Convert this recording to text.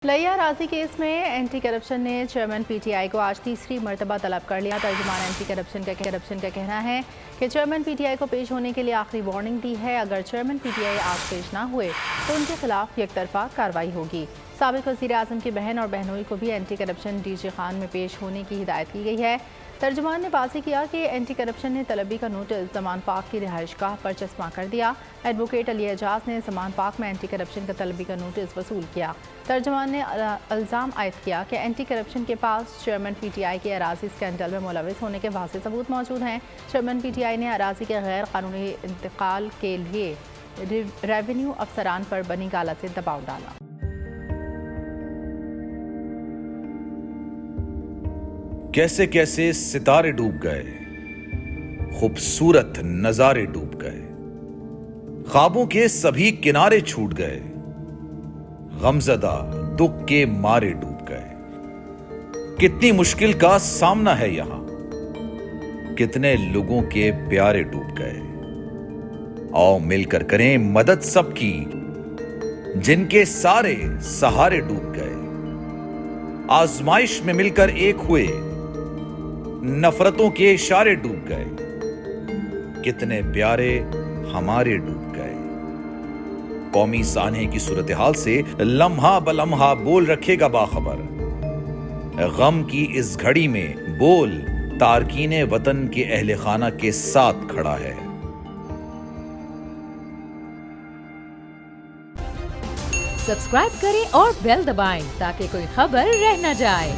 لیا راضی کیس میں اینٹی کرپشن نے چیئرمین پی ٹی آئی کو آج تیسری مرتبہ طلب کر لیا۔ ترجمان اینٹی کرپشن کا کہنا ہے کہ چیئرمین پی ٹی آئی کو پیش ہونے کے لیے آخری وارننگ دی ہے۔ اگر چیئرمین پی ٹی آئی آج پیش نہ ہوئے تو ان کے خلاف یک طرفہ کارروائی ہوگی۔ سابق وزیر اعظم کی بہن اور بہنوئی کو بھی anti corruption D G Khan میں پیش ہونے کی ہدایت کی گئی ہے۔ ترجمان نے واضح کیا کہ اینٹی کرپشن نے طلبی کا نوٹس زمان پاک کی رہائش گاہ پر چسپاں کر دیا۔ ایڈوکیٹ علی اعجاز نے زمان پاک میں اینٹی کرپشن کا طلبی کا نوٹس وصول کیا۔ ترجمان نے الزام عائد کیا کہ اینٹی کرپشن کے پاس چیئرمین پی ٹی آئی کے اراضی اسکینڈل میں ملوث ہونے کے واضح ثبوت موجود ہیں۔ چیئرمین پی ٹی آئی نے اراضی کے غیر قانونی انتقال کے لیے ریونیو افسران پر بنی گالہ سے دباؤ ڈالا۔ کیسے کیسے ستارے ڈوب گئے، خوبصورت نظارے ڈوب گئے، خوابوں کے سبھی کنارے چھوٹ گئے، غمزدہ دکھ کے مارے ڈوب گئے۔ کتنی مشکل کا سامنا ہے یہاں، کتنے لوگوں کے پیارے ڈوب گئے۔ آؤ مل کر کریں مدد سب کی، جن کے سارے سہارے ڈوب گئے۔ آزمائش میں مل کر ایک ہوئے، نفرتوں کے اشارے ڈوب گئے۔ کتنے پیارے ہمارے ڈوب گئے۔ قومی سانحے کی صورتحال سے لمحہ بلمحہ بول رکھے گا باخبر۔ غم کی اس گھڑی میں بول تارکین وطن کے اہل خانہ کے ساتھ کھڑا ہے۔ سبسکرائب کریں اور بیل دبائیں تاکہ کوئی خبر رہ نہ جائے۔